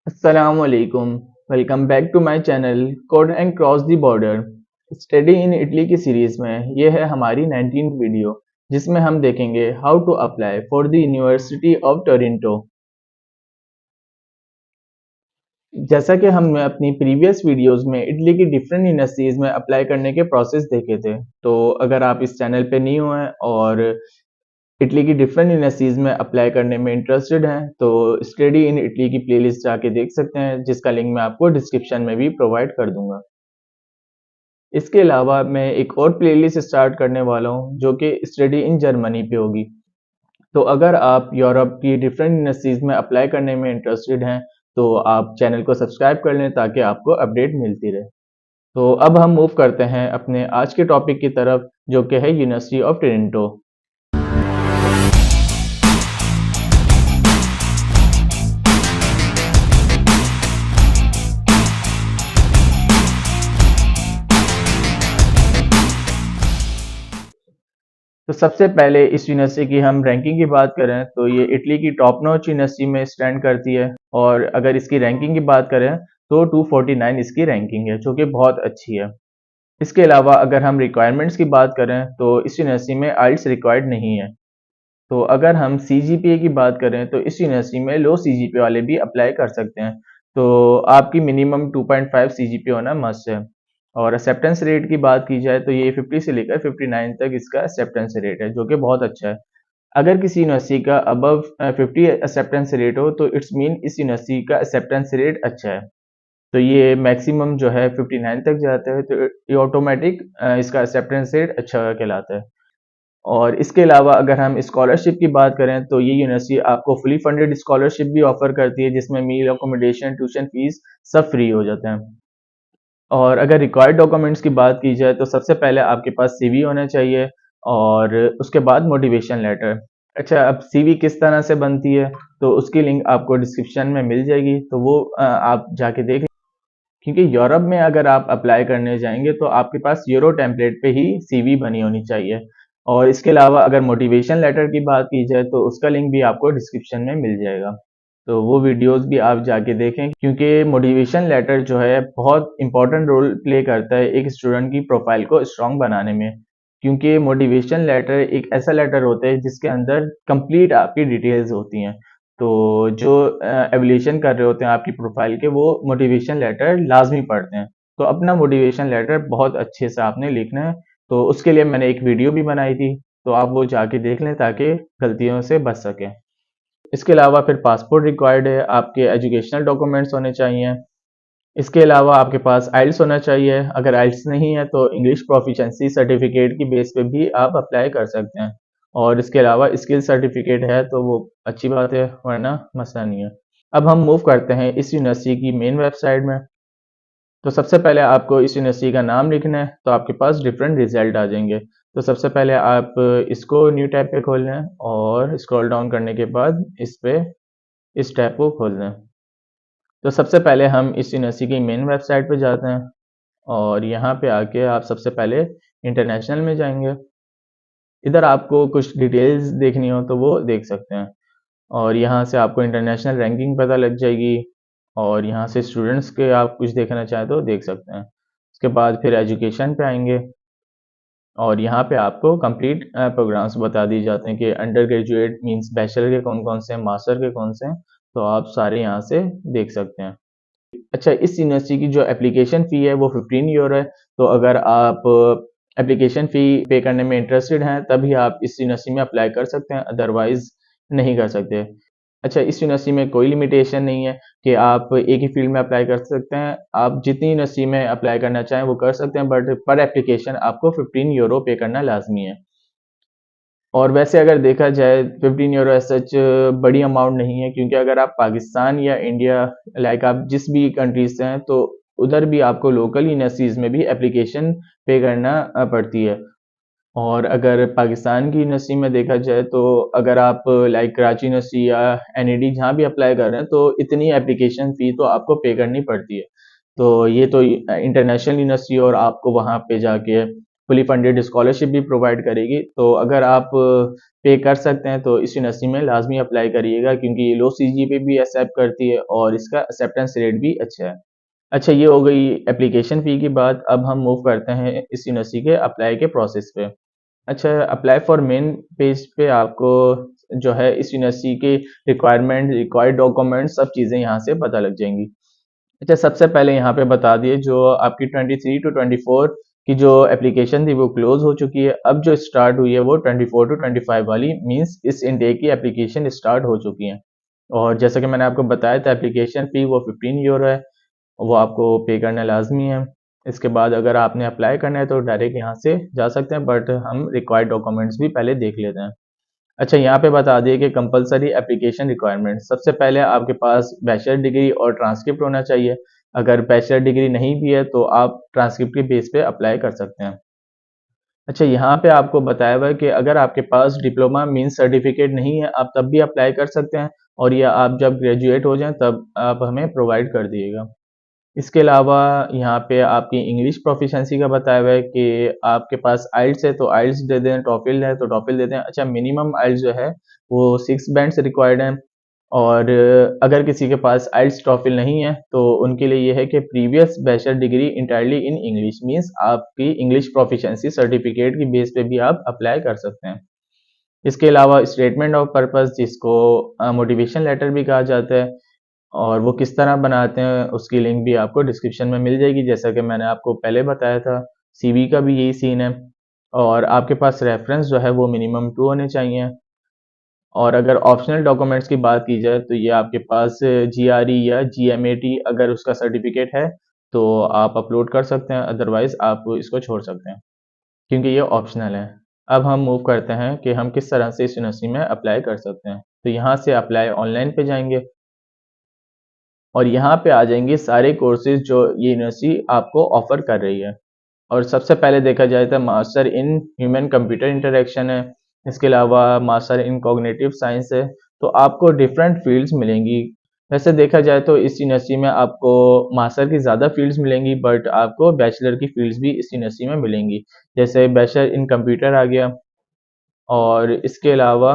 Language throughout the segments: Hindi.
Assalamualaikum. Welcome back to my channel code and cross the border. Study in Italy की सीरीज में ये है हमारी 19th वीडियो, जिसमें हम देखेंगे how to apply for the university of Toronto. जैसा कि हमने अपनी प्रीवियस वीडियोस में इटली की डिफरेंट यूनिवर्सिटीज में अप्लाई करने के प्रोसेस देखे थे, तो अगर आप इस चैनल पे न्यू हैं और इटली की डिफरेंट यूनिवर्सिटीज में अप्लाई करने में इंटरेस्टेड हैं, तो स्टडी इन इटली की प्लेलिस्ट जाके देख सकते हैं, जिसका लिंक मैं आपको डिस्क्रिप्शन में भी प्रोवाइड कर दूंगा। इसके अलावा मैं एक और प्लेलिस्ट स्टार्ट करने वाला हूँ जो कि स्टडी इन जर्मनी पे होगी। तो अगर आप यूरोप की डिफरेंट यूनिवर्सिटीज में अप्लाई करने में इंटरेस्टेड हैं, तो आप चैनल को सब्सक्राइब कर लें ताकि आपको अपडेट मिलती रहे। तो अब हम मूव करते हैं अपने आज के टॉपिक की तरफ, जो कि है यूनिवर्सिटी ऑफ टोरंटो। तो सबसे पहले इस यूनिवर्सिटी की हम रैंकिंग की बात करें तो ये इटली की टॉप नॉच यूनिवर्सिटी में स्टैंड करती है, और अगर इसकी रैंकिंग की बात करें तो 249 इसकी रैंकिंग है, जो कि बहुत अच्छी है। इसके अलावा अगर हम रिक्वायरमेंट्स की बात करें तो इस यूनिवर्सिटी में आइल्स रिक्वायर्ड नहीं है। तो अगर हम सीजीपीए की बात करें तो इस यूनिवर्सिटी में लो सीजीपीए वाले भी अप्लाई कर सकते हैं। तो आपकी मिनिमम 2.5 सीजीपीए होना मस्ट है। और एक्सेप्टेंस रेट की बात की जाए तो ये 50 से लेकर 59 तक इसका एक्सेप्टेंस रेट है, जो कि बहुत अच्छा है। अगर किसी यूनिवर्सिटी का अबव 50 एक्सेप्टेंस रेट हो तो इट्स मीन इस यूनिवर्सिटी का एक्सेप्टेंस रेट अच्छा है। तो ये मैक्सिमम जो है 59 तक जाता है, तो ये ऑटोमेटिक इसका एक्सेप्टेंस रेट अच्छा कहलाता है। और इसके अलावा अगर हम स्कॉलरशिप की बात करें तो ये यूनिवर्सिटी आपको फुली फंडेड स्कॉलरशिप भी ऑफर करती है, जिसमें मील अकोमोडेशन ट्यूशन फीस सब फ्री हो जाते हैं। और अगर रिक्वायर्ड डॉक्यूमेंट्स की बात की जाए तो सबसे पहले आपके पास सीवी होना चाहिए, और उसके बाद मोटिवेशन लेटर। अच्छा, अब सीवी किस तरह से बनती है तो उसकी लिंक आपको डिस्क्रिप्शन में मिल जाएगी, तो वो आप जाके देख। क्योंकि यूरोप में अगर आप अप्लाई करने जाएंगे तो आपके पास यूरो टेम्पलेट पे ही सीवी बनी होनी चाहिए। और इसके अलावा अगर मोटिवेशन लेटर की बात की जाए तो उसका लिंक भी आपको डिस्क्रिप्शन में मिल जाएगा, तो वो वीडियोस भी आप जाके देखें, क्योंकि मोटिवेशन लेटर जो है बहुत इंपॉर्टेंट रोल प्ले करता है एक स्टूडेंट की प्रोफाइल को स्ट्रांग बनाने में। क्योंकि मोटिवेशन लेटर एक ऐसा लेटर होता है जिसके अंदर कंप्लीट आपकी डिटेल्स होती हैं। तो जो एवल्यूशन कर रहे होते हैं आपकी प्रोफाइल के, वो मोटिवेशन लेटर लाजमी पढ़ते हैं। तो अपना मोटिवेशन लेटर बहुत अच्छे से आपने लिखना है। तो उसके लिए मैंने एक वीडियो भी बनाई थी, तो आप वो जाके देख लें ताकि गलतियों से बच सकें। इसके अलावा फिर पासपोर्ट रिक्वायर्ड है, आपके एजुकेशनल डॉक्यूमेंट्स होने चाहिए। इसके अलावा आपके पास आइल्स होना चाहिए। अगर आइल्स नहीं है तो इंग्लिश प्रोफिशिएंसी सर्टिफिकेट की बेस पे भी आप अप्लाई कर सकते हैं। और इसके अलावा स्किल सर्टिफिकेट है तो वो अच्छी बात है, वरना मसला नहीं है। अब हम मूव करते हैं इस यूनिवर्सिटी की मेन वेबसाइट में। तो सबसे पहले आपको इस यूनिवर्सिटी का नाम लिखना है, तो आपके पास डिफरेंट रिजल्ट आ जाएंगे। तो सबसे पहले आप इसको न्यू टैब पे खोल लें, और स्क्रॉल डाउन करने के बाद इस टैब को खोल लें। तो सबसे पहले हम इस यूनिवर्सिटी की मेन वेबसाइट पे जाते हैं, और यहाँ पे आके आप सबसे पहले इंटरनेशनल में जाएंगे। इधर आपको कुछ डिटेल्स देखनी हो तो वो देख सकते हैं, और यहाँ से आपको इंटरनेशनल रैंकिंग पता लग जाएगी। और यहाँ से स्टूडेंट्स के आप कुछ देखना चाहें तो देख सकते हैं। उसके बाद फिर एजुकेशन पे आएंगे, और यहाँ पे आपको कंप्लीट प्रोग्राम्स बता दिए जाते हैं कि अंडर ग्रेजुएट मीन्स बैचलर के कौन कौन से हैं, मास्टर के कौन से हैं। तो आप सारे यहाँ से देख सकते हैं। अच्छा, इस यूनिवर्सिटी की जो एप्लीकेशन फ़ी है वो 15 यूरो है। तो अगर आप एप्लीकेशन फ़ी पे करने में इंटरेस्टेड हैं तभी आप इस यूनिवर्सिटी में अप्लाई कर सकते हैं, अदरवाइज़ नहीं कर सकते। अच्छा, इस यूनिवर्सिटी में कोई लिमिटेशन नहीं है कि आप एक ही फील्ड में अप्लाई कर सकते हैं। आप जितनी यूनिवर्सिटी में अप्लाई करना चाहें वो कर सकते हैं, बट पर एप्लीकेशन आपको 15 यूरो पे करना लाज़मी है। और वैसे अगर देखा जाए 15 यूरो एज़ सच बड़ी अमाउंट नहीं है, क्योंकि अगर आप पाकिस्तान या इंडिया, लाइक आप जिस भी कंट्रीज से हैं, तो उधर भी आपको लोकल यूनिवर्सिटीज़ में भी एप्लीकेशन पे करना पड़ती है। और अगर पाकिस्तान की यूनिवर्सिटी में देखा जाए तो अगर आप लाइक कराची यूनिवर्सिटी या एनईडी जहाँ भी अप्लाई कर रहे हैं तो इतनी एप्लीकेशन फ़ी तो आपको पे करनी पड़ती है। तो ये तो इंटरनेशनल यूनिवर्सिटी और आपको वहाँ पे जाके फुली फंडेड स्कॉलरशिप भी प्रोवाइड करेगी। तो अगर आप पे कर सकते हैं तो इस यूनिवर्सिटी में लाजमी अप्लाई करिएगा, क्योंकि ये लो सीजीपीए भी एक्सेप्ट करती है और इसका एक्सेप्टेंस रेट भी अच्छा है। अच्छा, ये हो गई एप्लीकेशन फ़ी की बात। अब हम मूव करते हैं इस यूनिवर्सिटी के अप्लाई के प्रोसेस पे। अच्छा, अप्लाई फॉर मेन पेज पे आपको जो है इस यूनिवर्सिटी के रिक्वायरमेंट, रिक्वायर्ड डॉक्यूमेंट सब चीज़ें यहाँ से पता लग जाएंगी। अच्छा, सबसे पहले यहाँ पे बता दिए जो आपकी 23 टू 24 की जो एप्लीकेशन थी वो क्लोज हो चुकी है। अब जो स्टार्ट हुई है वो 24 टू 25 वाली, मींस इस इनटेक की एप्लीकेशन स्टार्ट हो चुकी है। और जैसा कि मैंने आपको बताया था, एप्लीकेशन फ़ी वो 15 यूरो है, वो आपको पे करना लाजमी है। इसके बाद अगर आपने अप्लाई करना है तो डायरेक्ट यहाँ से जा सकते हैं, बट हम रिक्वायर्ड डॉक्यूमेंट्स भी पहले देख लेते हैं। अच्छा, यहाँ पे बता दिए कि कंपलसरी एप्लीकेशन रिक्वायरमेंट, सबसे पहले आपके पास बैचलर डिग्री और ट्रांसक्रिप्ट होना चाहिए। अगर बैचलर डिग्री नहीं भी है तो आप ट्रांसक्रिप्ट के बेस पे अप्लाई कर सकते हैं। अच्छा, यहाँ पे आपको बताया हुआ है कि अगर आपके पास डिप्लोमा मीन्स सर्टिफिकेट नहीं है, आप तब भी अप्लाई कर सकते हैं, और या आप जब ग्रेजुएट हो जाएं तब आप हमें प्रोवाइड कर दिएगा। इसके अलावा यहाँ पे आपकी इंग्लिश प्रोफिशिएंसी का बताया हुआ है कि आपके पास आइल्स है तो आइल्स दे दें, टॉफिल है तो टॉफिल दे दें। अच्छा, मिनिमम आइल्स जो है वो 6 बैंड्स रिक्वायर्ड हैं, और अगर किसी के पास आइल्स टॉफिल नहीं है तो उनके लिए ये है कि previous bachelor degree entirely in English, means आपकी इंग्लिश प्रोफिशिएंसी सर्टिफिकेट की बेस पे भी आप अप्लाई कर सकते हैं। इसके अलावा स्टेटमेंट ऑफ पर्पस, जिसको मोटिवेशन लेटर भी कहा जाता है, और वो किस तरह बनाते हैं उसकी लिंक भी आपको डिस्क्रिप्शन में मिल जाएगी, जैसा कि मैंने आपको पहले बताया था। सीवी का भी यही सीन है, और आपके पास रेफरेंस जो है वो मिनिमम 2 होने चाहिए। और अगर ऑप्शनल डॉक्यूमेंट्स की बात की जाए तो ये आपके पास जीआरई या जीएमएटी अगर उसका सर्टिफिकेट है तो आप अपलोड कर सकते हैं, अदरवाइज आप इसको छोड़ सकते हैं, क्योंकि ये ऑप्शनल है। अब हम मूव करते हैं कि हम किस तरह से इस यूनिवर्सिटी में अप्लाई कर सकते हैं। तो यहाँ से अप्लाई ऑनलाइन पे जाएंगे, और यहाँ पे आ जाएंगे सारे कोर्सेज जो ये यूनिवर्सिटी आपको ऑफर कर रही है। और सबसे पहले देखा जाए तो master in human computer interaction है। इसके अलावा मास्टर इन कॉग्निटिव साइंस है। तो आपको डिफरेंट फील्ड्स मिलेंगी। वैसे देखा जाए तो इस यूनिवर्सिटी में आपको मास्टर की ज़्यादा फील्ड्स मिलेंगी, बट आपको बैचलर की फील्ड्स भी इस यूनिवर्सिटी में मिलेंगी। जैसे बैचलर इन कंप्यूटर आ गया, और इसके अलावा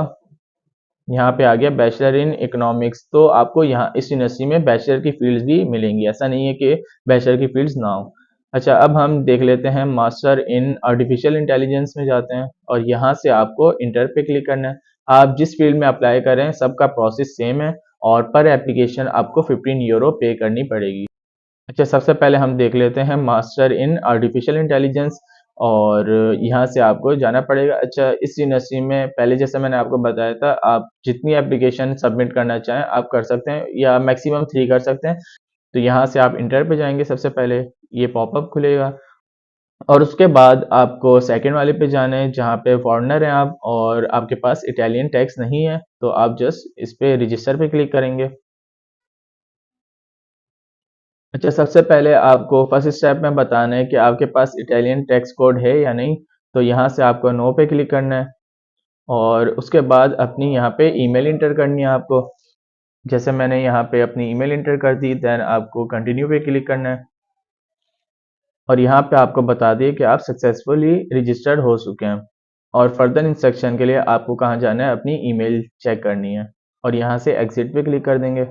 यहाँ पे आ गया बैचलर इन इकोनॉमिक्स। तो आपको यहाँ इस यूनिवर्सिटी में बैचलर की फील्ड्स भी मिलेंगी, ऐसा नहीं है कि बैचलर की फील्ड्स ना हो। अच्छा, अब हम देख लेते हैं मास्टर इन आर्टिफिशियल इंटेलिजेंस में जाते हैं, और यहाँ से आपको इंटर पे क्लिक करना है। आप जिस फील्ड में अप्लाई करें सबका प्रोसेस सेम है, और पर एप्लीकेशन आपको 15 यूरो पे करनी पड़ेगी। अच्छा, सबसे पहले हम देख लेते हैं मास्टर इन आर्टिफिशियल इंटेलिजेंस, और यहाँ से आपको जाना पड़ेगा। अच्छा, इस यूनिवर्सिटी में पहले जैसे मैंने आपको बताया था, आप जितनी एप्लीकेशन सबमिट करना चाहें आप कर सकते हैं, या मैक्सिमम 3 कर सकते हैं। तो यहाँ से आप इंटर पे जाएंगे, सबसे पहले ये पॉपअप खुलेगा, और उसके बाद आपको सेकंड वाले पे जाना है जहाँ पे फॉरेनर हैं आप, और आपके पास इटालियन टैक्स नहीं है, तो आप जस्ट इस पे रजिस्टर पे क्लिक करेंगे। अच्छा, सबसे पहले आपको फर्स्ट स्टेप में बताना है कि आपके पास इटालियन टैक्स कोड है या नहीं। तो यहाँ से आपको नो पे क्लिक करना है, और उसके बाद अपनी यहाँ पे ईमेल इंटर करनी है आपको। जैसे मैंने यहाँ पे अपनी ईमेल इंटर कर दी, देन आपको कंटिन्यू पे क्लिक करना है, और यहाँ पे आपको बता दिए कि आप सक्सेसफुली रजिस्टर्ड हो चुके हैं। और फर्दर इंस्ट्रक्शन के लिए आपको कहाँ जाना है, अपनी ईमेल चेक करनी है, और यहाँ से एग्जिट पे क्लिक कर देंगे।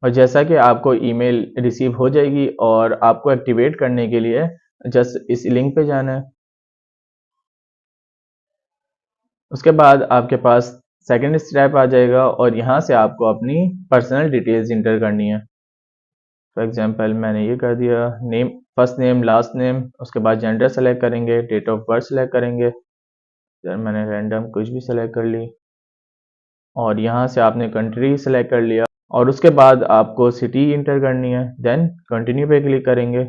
और जैसा कि आपको ईमेल रिसीव हो जाएगी, और आपको एक्टिवेट करने के लिए जस्ट इस लिंक पे जाना है। उसके बाद आपके पास सेकंड स्टेप आ जाएगा, और यहाँ से आपको अपनी पर्सनल डिटेल्स इंटर करनी है। फॉर एग्जांपल मैंने ये कर दिया, name, first name, last name, उसके बाद जेंडर सेलेक्ट करेंगे, डेट ऑफ बर्थ सेलेक्ट करेंगे, फिर मैंने रैंडम कुछ भी सेलेक्ट कर ली, और यहाँ से आपने कंट्री सेलेक्ट कर लिया, और उसके बाद आपको सिटी इंटर करनी है, देन कंटिन्यू पे क्लिक करेंगे।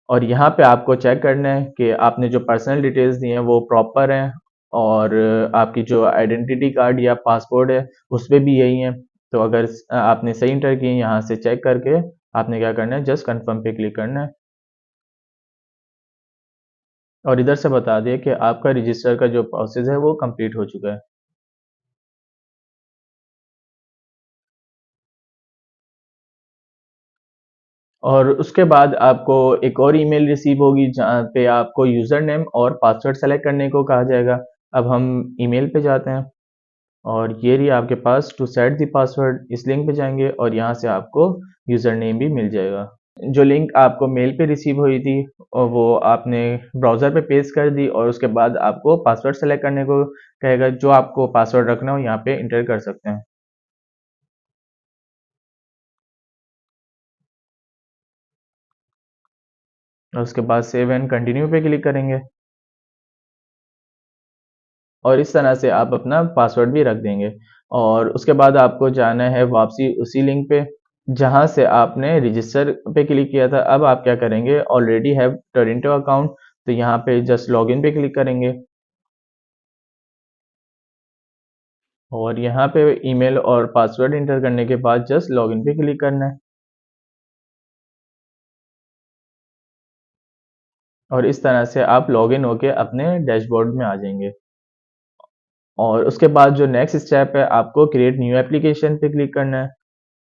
और यहाँ पे आपको चेक करना है कि आपने जो पर्सनल डिटेल्स दी हैं वो प्रॉपर हैं, और आपकी जो आइडेंटिटी कार्ड या पासपोर्ट है उस पे भी यही है। तो अगर आपने सही इंटर किए, यहाँ से चेक करके आपने क्या करना है, जस्ट कंफर्म पे क्लिक करना है। और इधर से बता दिए कि आपका रजिस्टर का जो प्रोसेस है वो कंप्लीट हो चुका है। और उसके बाद आपको एक और ईमेल रिसीव होगी जहाँ पे आपको यूज़र नेम और पासवर्ड सेलेक्ट करने को कहा जाएगा। अब हम ईमेल पे जाते हैं और ये रही आपके पास टू सेट द पासवर्ड, इस लिंक पे जाएंगे और यहाँ से आपको यूज़र नेम भी मिल जाएगा। जो लिंक आपको मेल पे रिसीव हुई थी और वो आपने ब्राउज़र पे पेस्ट कर दी और उसके बाद आपको पासवर्ड सेलेक्ट करने को कहेगा। जो आपको पासवर्ड रखना हो यहाँ पे इंटर कर सकते हैं और उसके बाद सेव एंड कंटिन्यू पे क्लिक करेंगे और इस तरह से आप अपना पासवर्ड भी रख देंगे और उसके बाद आपको जाना है वापसी उसी लिंक पे जहाँ से आपने रजिस्टर पे क्लिक किया था। अब आप क्या करेंगे, ऑलरेडी हैव टोरेंटो अकाउंट, तो यहाँ पे जस्ट लॉगिन पे क्लिक करेंगे और यहाँ पे ईमेल और पासवर्ड इंटर करने के बाद जस्ट लॉगिन पे क्लिक करना है और इस तरह से आप लॉगिन होके अपने डैशबोर्ड में आ जाएंगे। और उसके बाद जो नेक्स्ट स्टेप है, आपको क्रिएट न्यू एप्लीकेशन पे क्लिक करना है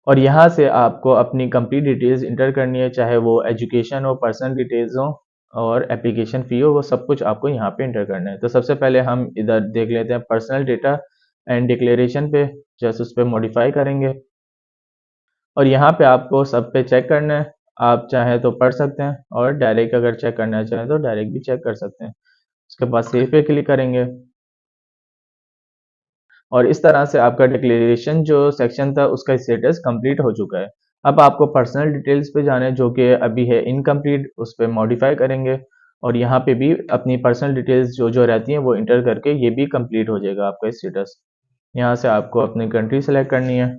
और यहाँ से आपको अपनी कंप्लीट डिटेल्स इंटर करनी है, चाहे वो एजुकेशन हो, पर्सनल डिटेल्स हो और एप्लीकेशन फ़ी हो, वो सब कुछ आपको यहाँ पे इंटर करना है। तो सबसे पहले हम इधर देख लेते हैं पर्सनल डेटा एंड डिक्लेरेशन पे, जस्ट उस पे मॉडिफाई करेंगे और यहाँ पे आपको सब पे चेक करना है। आप चाहें तो पढ़ सकते हैं और डायरेक्ट अगर चेक करना चाहें तो डायरेक्ट भी चेक कर सकते हैं। उसके बाद सेव पे क्लिक करेंगे और इस तरह से आपका डिक्लेरेशन जो सेक्शन था उसका स्टेटस कंप्लीट हो चुका है। अब आपको पर्सनल डिटेल्स पे जाना है जो कि अभी है इनकम्प्लीट, उस पे मॉडिफाई करेंगे और यहाँ पे भी अपनी पर्सनल डिटेल्स जो जो रहती हैं वो इंटर करके ये भी कंप्लीट हो जाएगा आपका स्टेटस। यहाँ से आपको अपनी कंट्री सेलेक्ट करनी है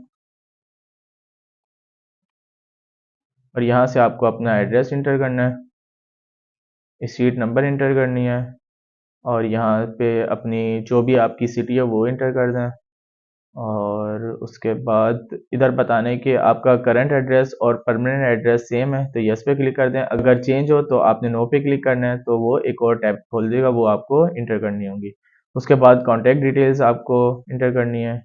और यहाँ से आपको अपना एड्रेस इंटर करना है, स्ट्रीट नंबर इंटर करनी है और यहाँ पे अपनी जो भी आपकी सिटी है वो इंटर कर दें और उसके बाद इधर बताने कि आपका करंट एड्रेस और परमानेंट एड्रेस सेम है तो यस पे क्लिक कर दें। अगर चेंज हो तो आपने नो पे क्लिक करना है, तो वो एक और टैब खोल देगा, वो आपको इंटर करनी होगी। उसके बाद कॉन्टैक्ट डिटेल्स आपको इंटर करनी है,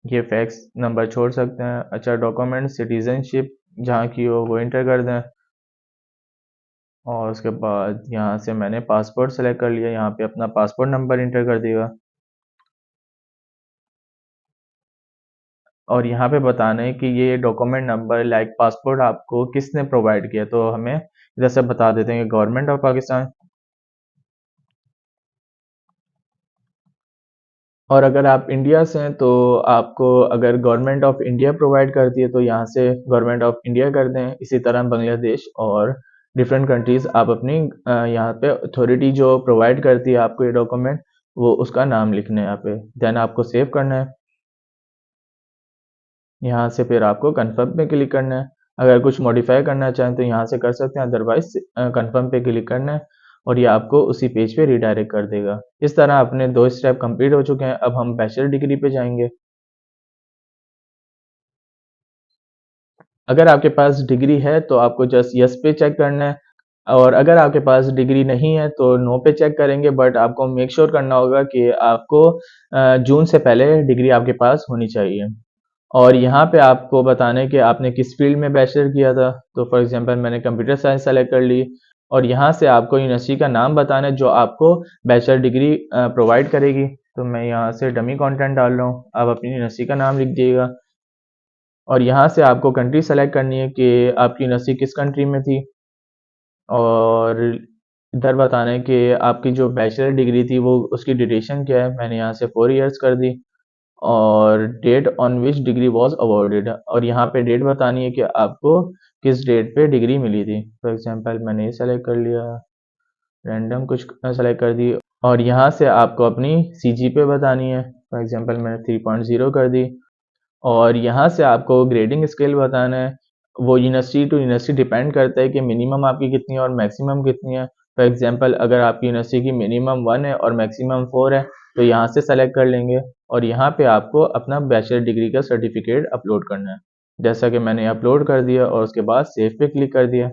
ये फैक्स नंबर छोड़ सकते हैं। अच्छा, डॉक्यूमेंट सिटीजनशिप जहाँ की हो वो इंटर कर दें और उसके बाद यहाँ से मैंने पासपोर्ट सेलेक्ट कर लिया, यहाँ पे अपना पासपोर्ट नंबर इंटर कर दिया और यहाँ पे बताना है कि ये डॉक्यूमेंट नंबर लाइक पासपोर्ट आपको किसने प्रोवाइड किया, तो हमें इधर से बता देते हैं कि गवर्नमेंट ऑफ पाकिस्तान। और अगर आप इंडिया से हैं तो आपको अगर गवर्नमेंट ऑफ इंडिया प्रोवाइड करती है तो यहाँ से गवर्नमेंट ऑफ इंडिया कर दें। इसी तरह बांग्लादेश और डिफरेंट कंट्रीज आप अपनी यहाँ पे अथॉरिटी जो प्रोवाइड करती है आपको ये डॉक्यूमेंट, वो उसका नाम लिखना है यहाँ पे, देन आपको सेव करना है। यहाँ से फिर आपको कन्फर्म पे क्लिक करना है। अगर कुछ मॉडिफाई करना चाहें तो यहाँ से कर सकते हैं, अदरवाइज कन्फर्म पे क्लिक करना है और ये आपको उसी पेज पे रिडायरेक्ट कर देगा। इस तरह अपने 2 स्टेप कंप्लीट हो चुके हैं। अब हम बैचलर डिग्री पे जाएंगे। अगर आपके पास डिग्री है तो आपको जस्ट यस पे चेक करना है और अगर आपके पास डिग्री नहीं है तो नो पे चेक करेंगे, बट आपको मेक श्योर करना होगा कि आपको जून से पहले डिग्री आपके पास होनी चाहिए। और यहाँ पे आपको बताना है कि आपने किस फील्ड में बैचलर किया था, तो फॉर एग्जांपल मैंने कंप्यूटर साइंस सेलेक्ट कर ली और यहाँ से आपको यूनिवर्सिटी का नाम बताना है जो आपको बैचलर डिग्री प्रोवाइड करेगी। तो मैं यहाँ से डमी कंटेंट डाल रहा हूँ, आप अपनी यूनिवर्सिटी का नाम लिख दिएगा और यहाँ से आपको कंट्री सेलेक्ट करनी है कि आपकी यूनिवर्सिटी किस कंट्री में थी और इधर बताना है कि आपकी जो बैचलर डिग्री थी वो उसकी ड्यूरेशन क्या है। मैंने यहाँ से 4 इयर्स कर दी और date on which degree was awarded और यहाँ पे डेट बतानी है कि आपको किस डेट पे डिग्री मिली थी। फॉर एग्जांपल मैंने ये सेलेक्ट कर लिया, रैंडम कुछ सेलेक्ट कर दी और यहाँ से आपको अपनी सीजीपीए बतानी है। फॉर एग्जांपल मैंने 3.0 कर दी और यहाँ से आपको ग्रेडिंग स्केल बताना है। वो यूनिवर्सिटी टू यूनिवर्सिटी डिपेंड करता है कि मिनिमम आपकी कितनी है और मैक्सिमम कितनी है। फॉर एग्जांपल अगर आपकी यूनिवर्सिटी की मिनिमम 1 है और मैक्सिमम 4 है तो यहाँ से सेलेक्ट कर लेंगे और यहाँ पे आपको अपना बैचलर डिग्री का सर्टिफिकेट अपलोड करना है, जैसा कि मैंने अपलोड कर दिया और उसके बाद सेव पे क्लिक कर दिया।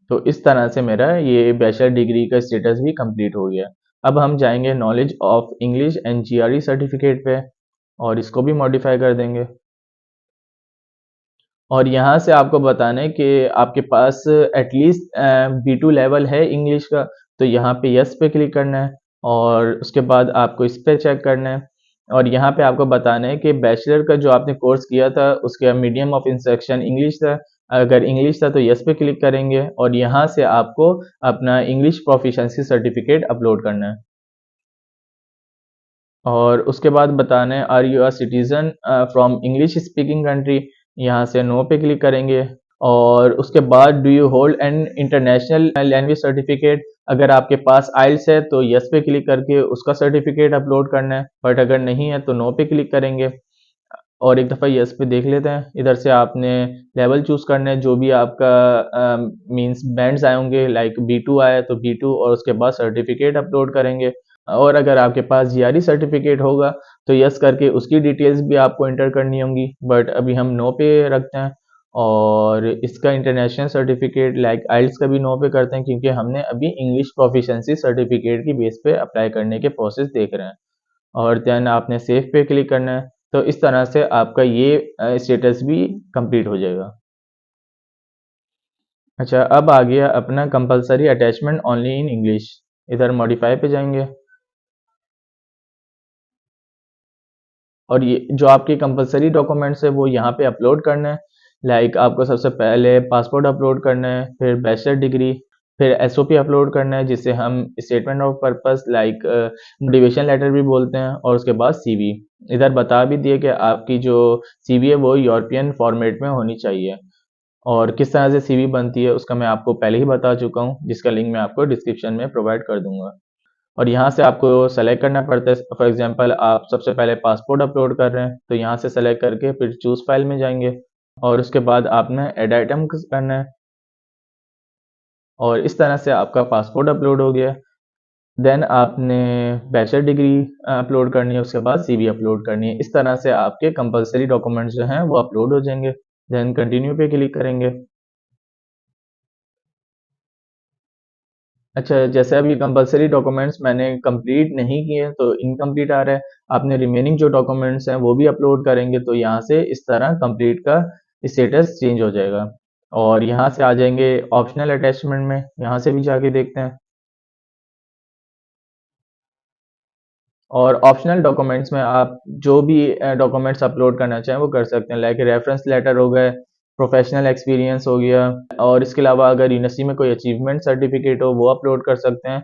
तो इस तरह से मेरा ये बैचलर डिग्री का स्टेटस भी कंप्लीट हो गया। अब हम जाएंगे knowledge of English and GRE certificate पे और इसको भी मॉडिफाई कर देंगे। और यहाँ से आपको बताना है कि आपके पास एटलीस्ट B2 लेवल है इंग्लिश का, तो यहाँ पे यस पे क्लिक करना है और उसके बाद आपको इस पे चेक करना है। और यहाँ पे आपको बताना है कि बैचलर का जो आपने कोर्स किया था उसका मीडियम ऑफ इंस्ट्रक्शन इंग्लिश था। अगर इंग्लिश था तो यस पे क्लिक करेंगे और यहाँ से आपको अपना इंग्लिश प्रोफिशिएंसी सर्टिफिकेट अपलोड करना है। और उसके बाद बताना है are you a citizen from English speaking country, यहाँ से नो पे क्लिक करेंगे। और उसके बाद do you hold an international language certificate, अगर आपके पास आइल्स है तो यस पे क्लिक करके उसका सर्टिफिकेट अपलोड करना है, बट अगर नहीं है तो नो पे क्लिक करेंगे। और एक दफ़ा यस पे देख लेते हैं। इधर से आपने लेवल चूज़ करना है जो भी आपका मींस बैंड्स आए होंगे, लाइक B2 आया तो B2 और उसके बाद सर्टिफिकेट अपलोड करेंगे। और अगर आपके पास जीआरई सर्टिफिकेट होगा तो यस करके उसकी डिटेल्स भी आपको इंटर करनी होंगी, बट अभी हम नो पे रखते हैं। और इसका इंटरनेशनल सर्टिफिकेट लाइक आइल्स का भी नो पे करते हैं क्योंकि हमने अभी इंग्लिश प्रोफिशिएंसी सर्टिफिकेट की बेस पे अप्लाई करने के प्रोसेस देख रहे हैं। और देन आपने सेव पे क्लिक करना है। तो इस तरह से आपका ये स्टेटस भी कंप्लीट हो जाएगा। अच्छा, अब आ गया अपना compulsory attachment only in English. इधर मॉडिफाई पे जाएंगे और ये जो आपके कंपलसरी डॉक्यूमेंट्स है वो यहाँ पे अपलोड करना है। लाइक आपको सबसे पहले पासपोर्ट अपलोड करना है, फिर बैचलर डिग्री, फिर एसओपी अपलोड करना है जिसे हम statement of purpose like motivation letter भी बोलते हैं, और उसके बाद सीवी। इधर बता भी दिए कि आपकी जो सीवी है वो यूरोपियन फॉर्मेट में होनी चाहिए। और किस तरह से सीवी बनती है उसका मैं आपको पहले ही बता चुका हूँ, जिसका लिंक मैं आपको डिस्क्रिप्शन में प्रोवाइड कर दूंगा। और यहाँ से आपको सेलेक्ट करना पड़ता है। फॉर एग्जांपल आप सबसे पहले पासपोर्ट अपलोड कर रहे हैं तो यहाँ से सेलेक्ट करके फिर चूज फाइल में जाएंगे और उसके बाद आपने ऐड आइटम करना है। और इस तरह से आपका पासपोर्ट अपलोड हो गया। देन आपने बैचलर डिग्री अपलोड करनी है, उसके बाद सीवी अपलोड करनी है। इस तरह से आपके कंपलसरी डॉक्यूमेंट्स जो हैं वो अपलोड हो जाएंगे। देन कंटिन्यू पे क्लिक करेंगे। अच्छा, जैसे अभी कंपलसरी डॉक्यूमेंट्स मैंने कंप्लीट नहीं किए तो इनकम्प्लीट आ रहा है। आपने रिमेनिंग जो डॉक्यूमेंट्स हैं वो भी अपलोड करेंगे तो यहाँ से इस तरह कंप्लीट का स्टेटस चेंज हो जाएगा। और यहाँ से आ जाएंगे ऑप्शनल अटैचमेंट में, यहाँ से भी जाके देखते हैं। और ऑप्शनल डॉक्यूमेंट्स में आप जो भी डॉक्यूमेंट्स अपलोड करना चाहें वो कर सकते हैं, लाइक रेफरेंस लेटर हो गए, प्रोफेशनल एक्सपीरियंस हो गया, और इसके अलावा अगर यूनिवर्सिटी में कोई अचीवमेंट सर्टिफिकेट हो वो अपलोड कर सकते हैं।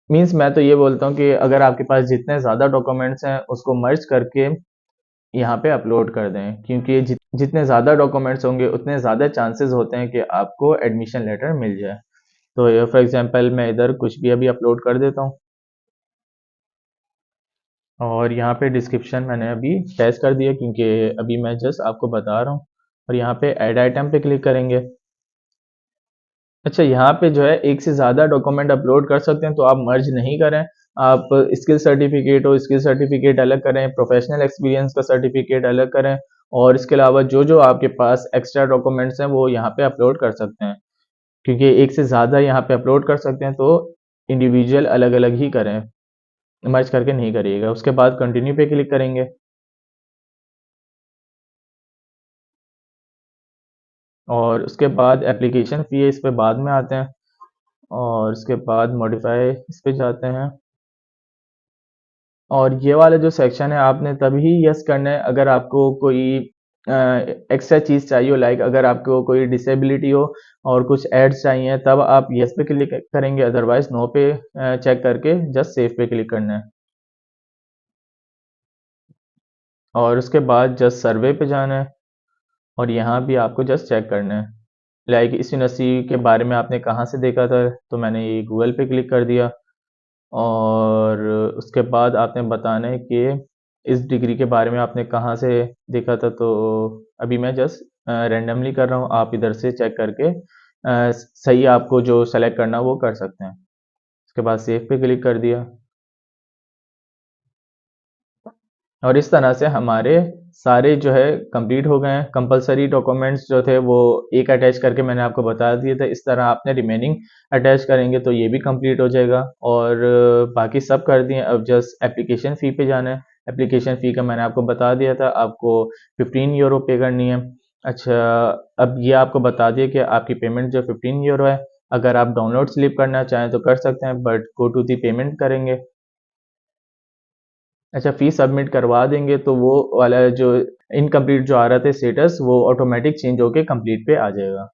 मीन्स मैं तो ये बोलता हूँ कि अगर आपके पास जितने ज़्यादा डॉक्यूमेंट्स हैं उसको मर्ज करके यहाँ पे अपलोड कर दें, क्योंकि जितने ज़्यादा डॉक्यूमेंट्स होंगे उतने ज़्यादा चांसेस होते हैं कि आपको एडमिशन लेटर मिल जाए। तो फॉर एग्जांपल मैं इधर कुछ भी अभी अपलोड कर देता हूँ और यहाँ पे डिस्क्रिप्शन मैंने अभी टेस्ट कर दिया क्योंकि अभी मैं जस्ट आपको बता रहा हूँ। और यहाँ पे ऐड आइटम पे क्लिक करेंगे। अच्छा, यहाँ पे जो है एक से ज़्यादा डॉक्यूमेंट अपलोड कर सकते हैं तो आप मर्ज नहीं करें। आप स्किल सर्टिफिकेट हो स्किल सर्टिफिकेट अलग करें, प्रोफेशनल एक्सपीरियंस का सर्टिफिकेट अलग करें, और इसके अलावा जो जो आपके पास एक्स्ट्रा डॉक्यूमेंट्स हैं वो यहाँ पे अपलोड कर सकते हैं। क्योंकि एक से ज़्यादा यहाँ पे अपलोड कर सकते हैं तो इंडिविजुअल अलग अलग ही करें, मर्ज करके नहीं करिएगा। उसके बाद कंटिन्यू पे क्लिक करेंगे। और उसके बाद एप्लीकेशन फ़ी है, इस पे बाद में आते हैं। और उसके बाद मॉडिफाई इस पे जाते हैं। और ये वाला जो सेक्शन है आपने तभी यस करना है अगर आपको कोई एक्स्ट्रा चीज़ चाहिए हो, लाइक अगर आपको कोई डिसेबिलिटी हो और कुछ एड्स चाहिए तब आप यस पे क्लिक करेंगे, अदरवाइज नो पे चेक करके जस्ट सेव पे क्लिक करना है। और उसके बाद जस्ट सर्वे पे जाना है और यहाँ भी आपको जस्ट चेक करना है, लाइक इस यूनिवर्सिटी के बारे में आपने कहाँ से देखा था, तो मैंने ये गूगल पे क्लिक कर दिया। और उसके बाद आपने बताना है कि इस डिग्री के बारे में आपने कहाँ से देखा था, तो अभी मैं जस्ट रैंडमली कर रहा हूँ, आप इधर से चेक करके सही आपको जो सेलेक्ट करना वो कर सकते हैं। उसके बाद सेव पे क्लिक कर दिया। और इस तरह से हमारे सारे जो है कंप्लीट हो गए हैं। कंपलसरी डॉक्यूमेंट्स जो थे वो एक अटैच करके मैंने आपको बता दिए थे, इस तरह आपने रिमेनिंग अटैच करेंगे तो ये भी कंप्लीट हो जाएगा। और बाकी सब कर दिए, अब जस्ट एप्लीकेशन फ़ी पे जाना है। एप्लीकेशन फ़ी का मैंने आपको बता दिया था, आपको 15 यूरो पे करनी है। अच्छा, अब ये आपको बता दिया कि आपकी पेमेंट जो 15 यूरो है, अगर आप डाउनलोड स्लिप करना चाहें तो कर सकते हैं, but go to the payment करेंगे। अच्छा, फ़ी सबमिट करवा देंगे तो वो वाला जो इनकम्प्लीट जो आ रहा था स्टेटस, वो ऑटोमेटिक चेंज होके कंप्लीट पे आ जाएगा।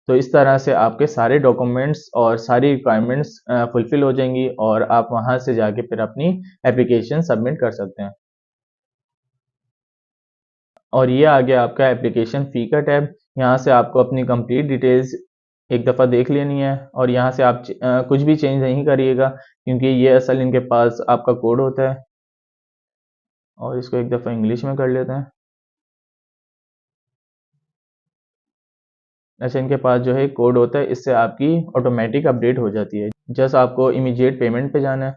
तो इस तरह से आपके सारे डॉक्यूमेंट्स और सारी रिक्वायरमेंट्स फुलफ़िल हो जाएंगी और आप वहाँ से जाके फिर अपनी एप्लीकेशन सबमिट कर सकते हैं। और ये आ गया आपका एप्लीकेशन फ़ी का टैब। यहाँ से आपको अपनी कंप्लीट डिटेल्स एक दफ़ा देख लेनी है और यहाँ से आप कुछ भी चेंज नहीं करिएगा, क्योंकि ये असल इनके पास आपका कोड होता है। और इसको एक दफ़ा इंग्लिश में कर लेते हैं। अच्छा, इनके पास जो है कोड होता है, इससे आपकी ऑटोमेटिक अपडेट हो जाती है। जस्ट आपको इमीडिएट पेमेंट पे जाना है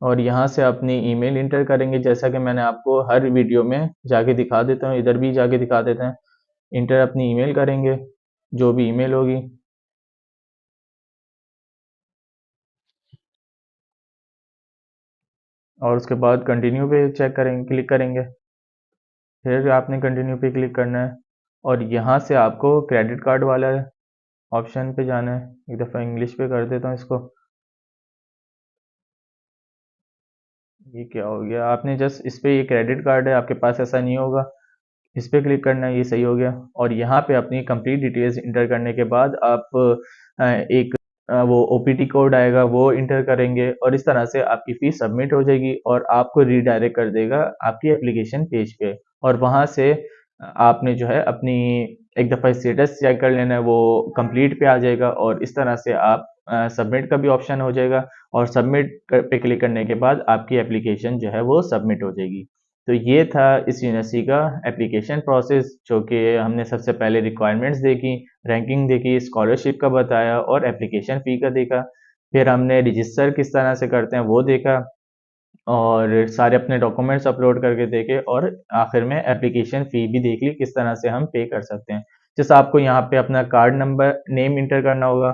और यहाँ से अपनी ईमेल इंटर करेंगे, जैसा कि मैंने आपको हर वीडियो में जाके दिखा देता हूँ, इधर भी जाके दिखा देते हैं। इंटर अपनी ईमेल करेंगे, जो भी ईमेल होगी, और उसके बाद कंटिन्यू पे चेक करेंगे, क्लिक करेंगे। फिर आपने कंटिन्यू पे क्लिक करना है और यहाँ से आपको क्रेडिट कार्ड वाला ऑप्शन पे जाना है। एक दफ़ा इंग्लिश पे कर देता हूँ इसको। ये क्या हो गया, आपने जस्ट इस पे, ये क्रेडिट कार्ड है आपके पास, ऐसा नहीं होगा। इस पे क्लिक करना है, ये सही हो गया। और यहाँ पे अपनी कंप्लीट डिटेल्स इंटर करने के बाद आप एक वो ओपीटी कोड आएगा, वो इंटर करेंगे और इस तरह से आपकी फ़ीस सबमिट हो जाएगी और आपको रीडायरेक्ट कर देगा आपकी एप्लीकेशन पेज पे। और वहाँ से आपने जो है अपनी एक दफ़ा स्टेटस चेक कर लेना है, वो कंप्लीट पे आ जाएगा और इस तरह से आप सबमिट का भी ऑप्शन हो जाएगा और सबमिट पे क्लिक करने के बाद आपकी एप्लीकेशन जो है वो सबमिट हो जाएगी। तो ये था इस यूनिवर्सिटी का एप्लीकेशन प्रोसेस, जो कि हमने सबसे पहले रिक्वायरमेंट्स देखी, रैंकिंग देखी, स्कॉलरशिप का बताया और एप्लीकेशन फ़ी का देखा। फिर हमने रजिस्टर किस तरह से करते हैं वो देखा और सारे अपने डॉक्यूमेंट्स अपलोड करके देखे और आखिर में एप्लीकेशन फ़ी भी देख ली, किस तरह से हम पे कर सकते हैं। जैसे आपको यहाँ पे अपना कार्ड नंबर नेम इंटर करना होगा,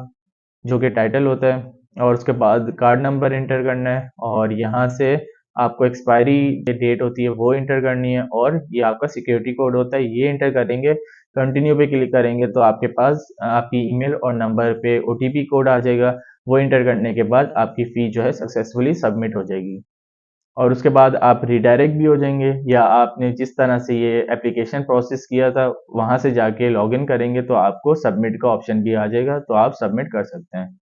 जो कि टाइटल होता है, और उसके बाद कार्ड नंबर इंटर करना है और यहाँ से आपको एक्सपायरी डेट होती है वो इंटर करनी है और ये आपका सिक्योरिटी कोड होता है, ये इंटर करेंगे। कंटिन्यू पे क्लिक करेंगे तो आपके पास आपकी ईमेल और नंबर पे ओटीपी कोड आ जाएगा। वो इंटर करने के बाद आपकी फ़ी जो है सक्सेसफुली सबमिट हो जाएगी और उसके बाद आप रिडायरेक्ट भी हो जाएंगे, या आपने जिस तरह से ये एप्लीकेशन प्रोसेस किया था वहाँ से जाके लॉगिन करेंगे तो आपको सबमिट का ऑप्शन भी आ जाएगा, तो आप सबमिट कर सकते हैं।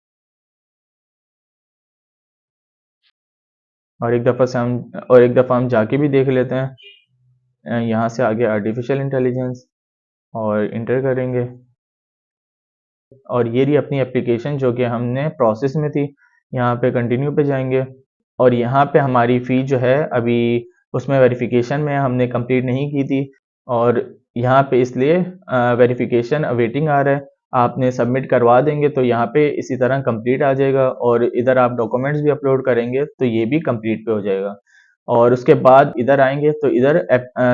और एक दफ़ा हम जाके भी देख लेते हैं। यहाँ से आगे आर्टिफिशियल इंटेलिजेंस और इंटर करेंगे और ये रही अपनी एप्लीकेशन जो कि हमने प्रोसेस में थी। यहाँ पे कंटिन्यू पे जाएंगे और यहाँ पे हमारी फ़ी जो है अभी उसमें वेरिफिकेशन में हमने कंप्लीट नहीं की थी और यहाँ पे इसलिए वेरिफिकेशन अवेटिंग आ रहा है। आपने सबमिट करवा देंगे तो यहाँ पे इसी तरह कंप्लीट आ जाएगा और इधर आप डॉक्यूमेंट्स भी अपलोड करेंगे तो ये भी कंप्लीट पे हो जाएगा और उसके बाद इधर आएंगे तो इधर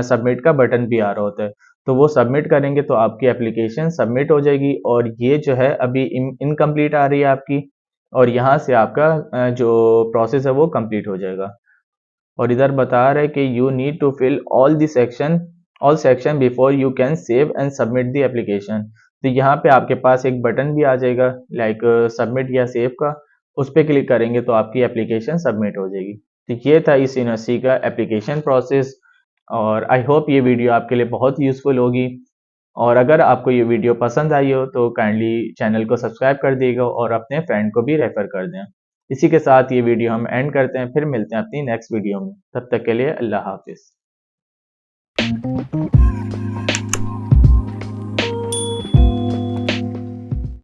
सबमिट का बटन भी आ रहा होता है, तो वो सबमिट करेंगे तो आपकी एप्लीकेशन सबमिट हो जाएगी और ये जो है अभी इनकम्प्लीट आ रही है आपकी और यहाँ से आपका जो प्रोसेस है वो कंप्लीट हो जाएगा। और इधर बता रहा है कि you need to fill all section before you can save and submit the application. तो यहाँ पे आपके पास एक बटन भी आ जाएगा लाइक सबमिट या सेव का, उस पर क्लिक करेंगे तो आपकी एप्लीकेशन सबमिट हो जाएगी। तो ये था इस यूनिवर्सिटी का एप्लीकेशन प्रोसेस और आई होप ये वीडियो आपके लिए बहुत यूज़फुल होगी। और अगर आपको ये वीडियो पसंद आई हो तो काइंडली चैनल को सब्सक्राइब कर दिएगा और अपने फ्रेंड को भी रेफर कर दें। इसी के साथ ये वीडियो हम एंड करते हैं, फिर मिलते हैं अपनी नेक्स्ट वीडियो में। तब तक के लिए अल्लाह हाफिज़।